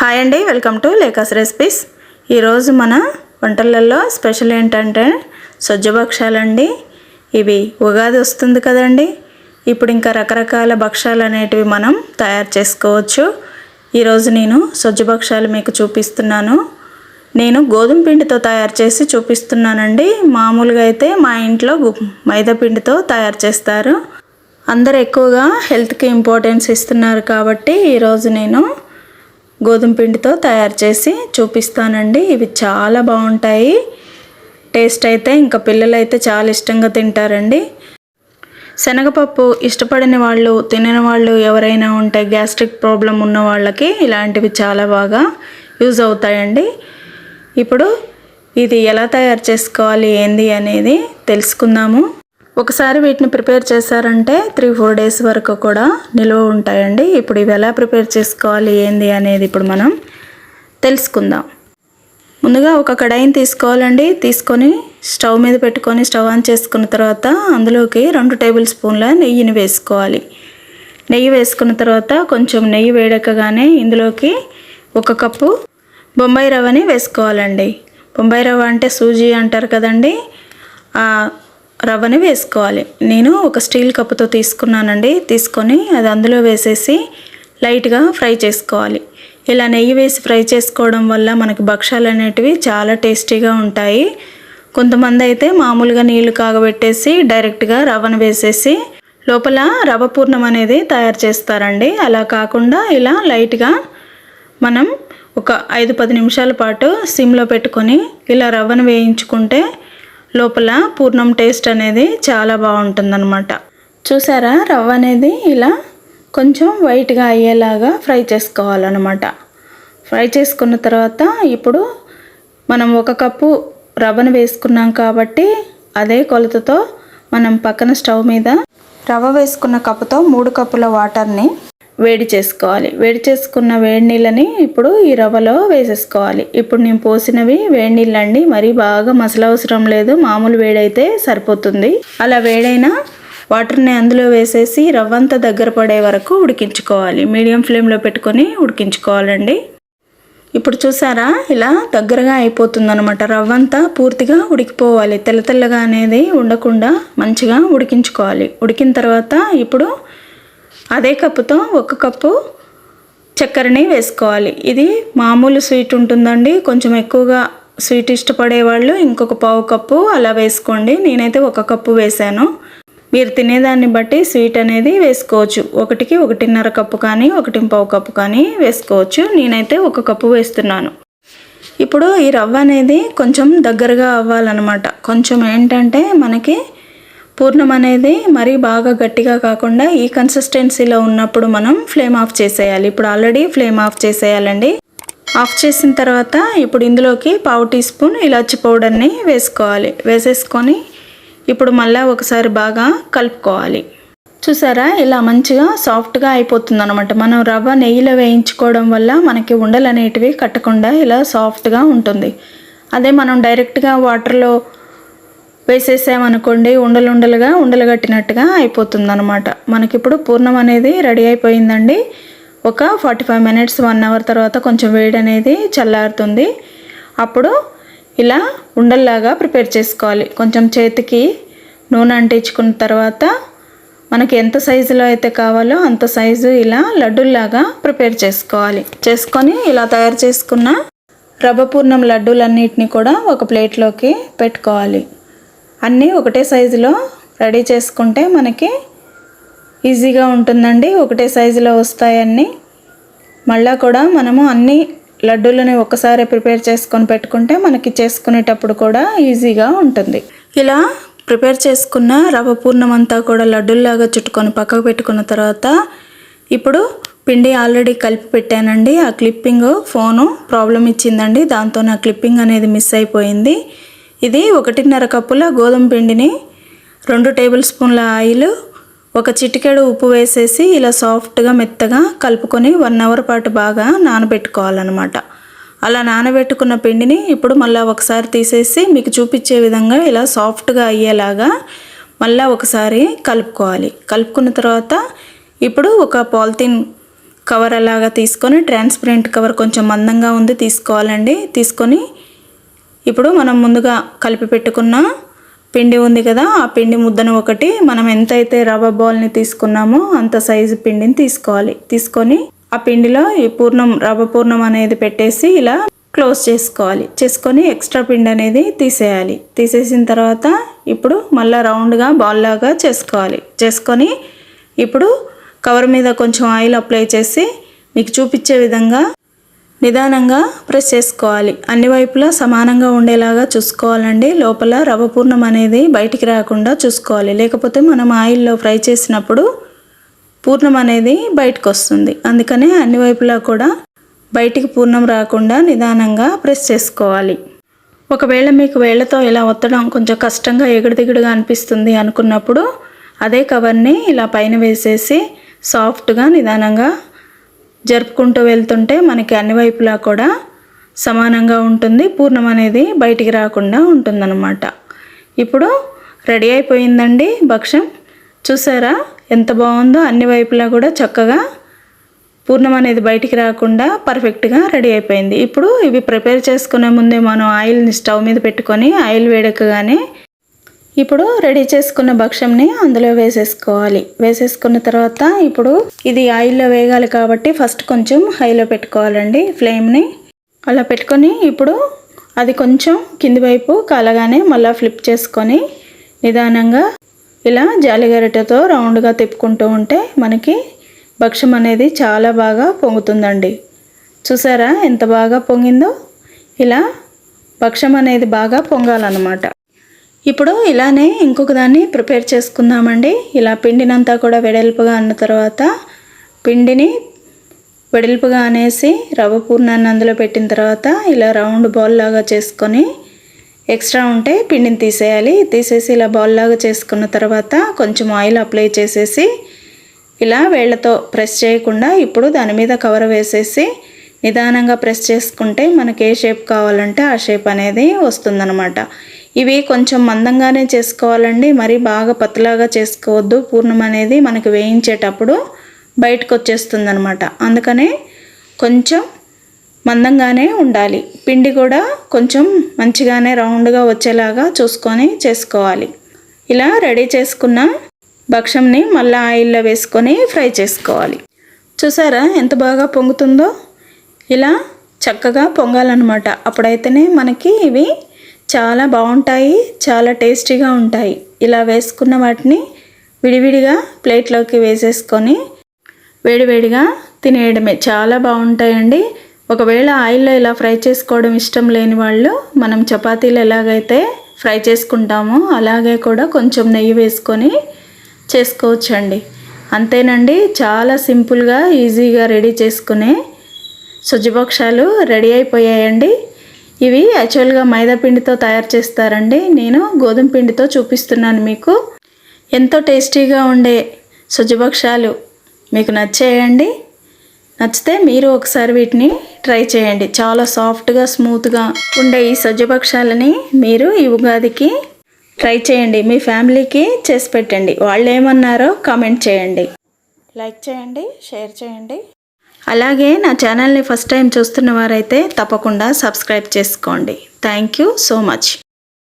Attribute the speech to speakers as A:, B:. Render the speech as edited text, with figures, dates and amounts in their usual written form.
A: Hi అండి, welcome to లేకాస్ recipes. ఈరోజు మన వంటలలో స్పెషల్ ఏంటంటే సజ్జ భక్షాలండి. ఇవి ఉగాది వస్తుంది కదండి. ఇప్పుడు ఇంకా రకరకాల భక్షాలు అనేటివి మనం తయారు చేసుకోవచ్చు. ఈరోజు నేను సజ్జ భక్షాలు మీకు చూపిస్తున్నాను. నేను గోధుమ పిండితో తయారు చేసి చూపిస్తున్నానండి. మామూలుగా అయితే మా ఇంట్లో మైదా పిండితో తయారు చేస్తారు. అందరు ఎక్కువగా హెల్త్కి ఇంపార్టెన్స్ ఇస్తున్నారు కాబట్టి ఈరోజు నేను గోధుమ పిండితో తయారు చేసి చూపిస్తానండి. ఇవి చాలా బాగుంటాయి. టేస్ట్ అయితే ఇంకా పిల్లలు అయితే చాలా ఇష్టంగా తింటారండి. శనగపప్పు ఇష్టపడని వాళ్ళు, తినని వాళ్ళు ఎవరైనా ఉంటే గ్యాస్ట్రిక్ ప్రాబ్లం ఉన్న వాళ్ళకి ఇలాంటివి చాలా బాగా యూజ్ అవుతాయండి. ఇప్పుడు ఇది ఎలా తయారు చేసుకోవాలి ఏంది అనేది తెలుసుకుందాము. ఒకసారి వీటిని ప్రిపేర్ చేశారంటే 3-4 డేస్ వరకు కూడా నిల్వ ఉంటాయండి. ఇప్పుడు ఇవి ఎలా ప్రిపేర్ చేసుకోవాలి ఏంది అనేది ఇప్పుడు మనం తెలుసుకుందాం. ముందుగా ఒక కడాయిని తీసుకోవాలండి. తీసుకొని స్టవ్ మీద పెట్టుకొని స్టవ్ ఆన్ చేసుకున్న తర్వాత అందులోకి 2 టేబుల్ స్పూన్ల నెయ్యిని వేసుకోవాలి. నెయ్యి వేసుకున్న తర్వాత కొంచెం నెయ్యి వేడెక్కగానే ఇందులోకి 1 కప్పు బొంబాయి రవ్వని వేసుకోవాలండి. బొంబాయి రవ్వ అంటే సూజీ అంటారు కదండి. రవ్వని వేసుకోవాలి. నేను ఒక స్టీల్ కప్పుతో తీసుకున్నానండి. తీసుకొని అది అందులో వేసేసి లైట్గా ఫ్రై చేసుకోవాలి. ఇలా నెయ్యి వేసి ఫ్రై చేసుకోవడం వల్ల మనకి భక్షాలు అనేటివి చాలా టేస్టీగా ఉంటాయి. కొంతమంది అయితే మామూలుగా నీళ్లు కాగబెట్టేసి డైరెక్ట్గా రవ్వను వేసేసి లోపల రవ్వ పూర్ణం అనేది తయారు చేస్తారండి. అలా కాకుండా ఇలా లైట్గా మనం ఒక 5-10 నిమిషాల పాటు సిమ్లో పెట్టుకొని ఇలా రవ్వను వేయించుకుంటే లోపల పూర్ణం టేస్ట్ అనేది చాలా బాగుంటుందన్నమాట. చూసారా, రవ్వ అనేది ఇలా కొంచెం వైట్గా అయ్యేలాగా ఫ్రై చేసుకోవాలన్నమాట. ఫ్రై చేసుకున్న తర్వాత ఇప్పుడు మనం 1 కప్పు రవ్వను వేసుకున్నాం కాబట్టి అదే కొలతతో మనం పక్కన స్టవ్ మీద రవ్వ వేసుకున్న కప్పుతో 3 కప్పుల వాటర్ని వేడి చేసుకోవాలి. వేడి చేసుకున్న వేడి నీళ్ళని ఇప్పుడు ఈ రవ్వలో వేసేసుకోవాలి. ఇప్పుడు నేను పోసినవి వేడి నీళ్ళండి, మరీ బాగా మసలవసరం లేదు, మామూలు వేడైతే సరిపోతుంది. అలా వేడైన వాటర్ని అందులో వేసేసి రవ్వంతా దగ్గర పడే వరకు ఉడికించుకోవాలి. మీడియం ఫ్లేమ్లో పెట్టుకొని ఉడికించుకోవాలండి. ఇప్పుడు చూసారా, ఇలా దగ్గరగా అయిపోతుంది అనమాట. రవ్వంతా పూర్తిగా ఉడికిపోవాలి. తెల్లగా అనేది ఉండకుండా మంచిగా ఉడికించుకోవాలి. ఉడికిన తర్వాత ఇప్పుడు అదే కప్పుతో 1 కప్పు చక్కెరని వేసుకోవాలి. ఇది మామూలు స్వీట్ ఉంటుందండి. కొంచెం ఎక్కువగా స్వీట్ ఇష్టపడే వాళ్ళు ఇంకొక 1/2 కప్పు అలా వేసుకోండి. నేనైతే 1 కప్పు వేసాను. మీరు తినేదాన్ని బట్టి స్వీట్ అనేది వేసుకోవచ్చు. 1కి 1.5 కప్పు కానీ 1.25 కప్పు కానీ వేసుకోవచ్చు. నేనైతే 1 కప్పు వేస్తున్నాను. ఇప్పుడు ఈ రవ్వ అనేది కొంచెం దగ్గరగా అవ్వాలన్నమాట. కొంచెం ఏంటంటే మనకి పూర్ణం అనేది మరీ బాగా గట్టిగా కాకుండా ఈ కన్సిస్టెన్సీలో ఉన్నప్పుడు మనం ఫ్లేమ్ ఆఫ్ చేసేయాలి. ఇప్పుడు ఆల్రెడీ ఫ్లేమ్ ఆఫ్ చేసేయాలండి. ఆఫ్ చేసిన తర్వాత ఇప్పుడు ఇందులోకి 1/2 టీ స్పూన్ ఇలాచి పౌడర్ని వేసుకోవాలి. వేసేసుకొని ఇప్పుడు మళ్ళీ ఒకసారి బాగా కలుపుకోవాలి. చూసారా, ఇలా మంచిగా సాఫ్ట్గా అయిపోతుంది అనమాట. మనం రవ్వ నెయ్యిలో వేయించుకోవడం వల్ల మనకి ఉండలు అనేటివి కట్టకుండా ఇలా సాఫ్ట్గా ఉంటుంది. అదే మనం డైరెక్ట్గా వాటర్లో వేసేసామనుకోండి ఉండలు కట్టినట్టుగా అయిపోతుంది అనమాట. మనకిప్పుడు పూర్ణం అనేది రెడీ అయిపోయిందండి. ఒక 45 మినిట్స్ 1 అవర్ తర్వాత కొంచెం వేడి అనేది చల్లారుతుంది. అప్పుడు ఇలా ఉండల్లాగా ప్రిపేర్ చేసుకోవాలి. కొంచెం చేతికి నూనె అంటించుకున్న తర్వాత మనకి ఎంత సైజులో అయితే కావాలో అంత సైజు ఇలా లడ్డూల్లాగా ప్రిపేర్ చేసుకోవాలి. చేసుకొని ఇలా తయారు చేసుకున్న రవ్వ పూర్ణం లడ్డూలన్నిటిని కూడా ఒక ప్లేట్లోకి పెట్టుకోవాలి. అన్నీ ఒకటే సైజులో రెడీ చేసుకుంటే మనకి ఈజీగా ఉంటుందండి. ఒకటే సైజులో వస్తాయన్నీ. మళ్ళీ కూడా మనము అన్ని లడ్డూలని ఒకసారి ప్రిపేర్ చేసుకొని పెట్టుకుంటే మనకి చేసుకునేటప్పుడు కూడా ఈజీగా ఉంటుంది. ఇలా ప్రిపేర్ చేసుకున్న రవ్వ పూర్ణం అంతా కూడా లడ్డూల్లాగా చుట్టుకొని పక్కకు పెట్టుకున్న తర్వాత ఇప్పుడు పిండి ఆల్రెడీ కలిపి పెట్టానండి. ఆ క్లిప్పింగ్ ఫోను ప్రాబ్లం ఇచ్చిందండి. దాంతో నా క్లిప్పింగ్ అనేది మిస్ అయిపోయింది. ఇది 1.5 కప్పుల గోధుమ పిండిని 2 టేబుల్ స్పూన్ల ఆయిల్, 1 చిటికెడు ఉప్పు వేసేసి ఇలా సాఫ్ట్గా మెత్తగా కలుపుకొని 1 అవర్ పాటు బాగా నానబెట్టుకోవాలన్నమాట. అలా నానబెట్టుకున్న పిండిని ఇప్పుడు మళ్ళీ ఒకసారి తీసేసి మీకు చూపించే విధంగా ఇలా సాఫ్ట్గా అయ్యేలాగా మళ్ళీ ఒకసారి కలుపుకోవాలి. కలుపుకున్న తర్వాత ఇప్పుడు ఒక పాలిథిన్ కవర్ అలాగా తీసుకొని, ట్రాన్స్పరెంట్ కవర్ కొంచెం మందంగా ఉంది తీసుకోవాలండి. తీసుకొని ఇప్పుడు మనం ముందుగా కలిపి పెట్టుకున్న పిండి ఉంది కదా, ఆ పిండి ముద్దను ఒకటి మనం ఎంతైతే రవ్వ బాల్ని తీసుకున్నామో అంత సైజు పిండిని తీసుకోవాలి. తీసుకొని ఆ పిండిలో ఈ రవ్వ పూర్ణం అనేది పెట్టేసి ఇలా క్లోజ్ చేసుకొని ఎక్స్ట్రా పిండి అనేది తీసేయాలి. తీసేసిన తర్వాత ఇప్పుడు మళ్ళీ రౌండ్గా బాల్ లాగా చేసుకొని ఇప్పుడు కవర్ మీద కొంచెం ఆయిల్ అప్లై చేసి మీకు చూపించే విధంగా నిదానంగా ప్రెస్ చేసుకోవాలి. అన్ని వైపులా సమానంగా ఉండేలాగా చూసుకోవాలండి. లోపల రవ్వ పూర్ణం అనేది బయటికి రాకుండా చూసుకోవాలి, లేకపోతే మనం ఆయిల్లో ఫ్రై చేసినప్పుడు పూర్ణం అనేది బయటకు వస్తుంది. అందుకనే అన్ని వైపులా కూడా బయటికి పూర్ణం రాకుండా నిదానంగా ప్రెస్ చేసుకోవాలి. ఒకవేళ మీకు వేళ్ళతో ఇలా ఒత్తడం కొంచెం కష్టంగా ఎగుడుదిగుడుగా అనిపిస్తుంది అనుకున్నప్పుడు అదే కవర్ని ఇలా పైన వేసేసి సాఫ్ట్గా నిదానంగా జరుపుకుంటూ వెళ్తుంటే మనకి అన్ని వైపులా కూడా సమానంగా ఉంటుంది, పూర్ణం అనేది బయటికి రాకుండా ఉంటుందన్నమాట. ఇప్పుడు రెడీ అయిపోయిందండి భక్షం. చూసారా ఎంత బాగుందో, అన్ని వైపులా కూడా చక్కగా పూర్ణం అనేది బయటికి రాకుండా పర్ఫెక్ట్గా రెడీ అయిపోయింది. ఇప్పుడు ఇవి ప్రిపేర్ చేసుకునే ముందే మనం ఆయిల్ని స్టవ్ మీద పెట్టుకొని ఆయిల్ వేడెక్కగానే ఇప్పుడు రెడీ చేసుకున్న భక్షంని అందులో వేసేసుకోవాలి. వేసేసుకున్న తర్వాత ఇప్పుడు ఇది ఆయిల్లో వేగాలి కాబట్టి ఫస్ట్ కొంచెం హైలో పెట్టుకోవాలండి ఫ్లేమ్ని. అలా పెట్టుకొని ఇప్పుడు అది కొంచెం కింది వైపు కాలగానే మళ్ళీ ఫ్లిప్ చేసుకొని నిదానంగా ఇలా జాలిగరిటెతో రౌండ్గా తిప్పుకుంటూ ఉంటే మనకి భక్షం అనేది చాలా బాగా పొంగుతుందండి. చూసారా ఎంత బాగా పొంగిందో. ఇలా భక్షం అనేది బాగా పొంగాలన్నమాట. ఇప్పుడు ఇలానే ఇంకొక దాన్ని ప్రిపేర్ చేసుకుందామండి. ఇలా పిండినంతా కూడా వెడల్పుగా అన్న తర్వాత పిండిని వెడల్పుగా అనేసి రవ్వ పూర్ణాన్ని అందులో పెట్టిన తర్వాత ఇలా రౌండ్ బాల్ లాగా చేసుకొని ఎక్స్ట్రా ఉంటే పిండిని తీసేసి ఇలా బాల్ లాగా చేసుకున్న తర్వాత కొంచెం ఆయిల్ అప్లై చేసేసి ఇలా వేళ్ళతో ప్రెస్ చేయకుండా ఇప్పుడు దాని మీద కవర్ వేసేసి నిదానంగా ప్రెస్ చేసుకుంటే మనకి ఏ షేప్ కావాలంటే ఆ షేప్ అనేది వస్తుందన్నమాట. ఇవి కొంచెం మందంగానే చేసుకోవాలండి, మరి బాగా పతలాగా చేసుకోవద్దు. పూర్ణం అనేది మనకి వేయించేటప్పుడు బయటకు వచ్చేస్తుంది అనమాట. అందుకనే కొంచెం మందంగానే ఉండాలి. పిండి కూడా కొంచెం మంచిగానే రౌండ్గా వచ్చేలాగా చూసుకొని చేసుకోవాలి. ఇలా రెడీ చేసుకున్న భక్షంని మళ్ళీ ఆయిల్లో వేసుకొని ఫ్రై చేసుకోవాలి. చూసారా ఎంత బాగా పొంగుతుందో. ఇలా చక్కగా పొంగాలన్నమాట. అప్పుడైతేనే మనకి ఇవి చాలా బాగుంటాయి, చాలా టేస్టీగా ఉంటాయి. ఇలా వేసుకున్న వాటిని విడివిడిగా ప్లేట్లోకి వేసేసుకొని వేడివేడిగా తినేయడమే. చాలా బాగుంటాయండి. ఒకవేళ ఆయిల్లో ఇలా ఫ్రై చేసుకోవడం ఇష్టం లేని వాళ్ళు మనం చపాతీలు ఎలాగైతే ఫ్రై చేసుకుంటామో అలాగే కూడా కొంచెం నెయ్యి వేసుకొని చేసుకోవచ్చండి. అంతేనండి, చాలా సింపుల్గా ఈజీగా రెడీ చేసుకునే సుజ్జిభక్షాలు రెడీ అయిపోయాయండి. ఇవి యాక్చువల్గా మైదా పిండితో తయారు చేస్తారండి. నేను గోధుమ పిండితో చూపిస్తున్నాను మీకు. ఎంతో టేస్టీగా ఉండే సుజ్జిభక్షాలు మీకు నచ్చాయండి. నచ్చితే మీరు ఒకసారి వీటిని ట్రై చేయండి. చాలా సాఫ్ట్గా స్మూత్గా ఉండే ఈ సుజ్జిభక్షాలని మీరు ఈ ఉగాదికి ట్రై చేయండి. మీ ఫ్యామిలీకి చేసి పెట్టండి. వాళ్ళు ఏమన్నారో కామెంట్ చేయండి, లైక్ చేయండి, షేర్ చేయండి. అలాగే నా ఛానల్ని ఫస్ట్ టైం చూస్తున్న వారైతే తప్పకుండా సబ్స్క్రైబ్ చేసుకోండి. Thank you so much.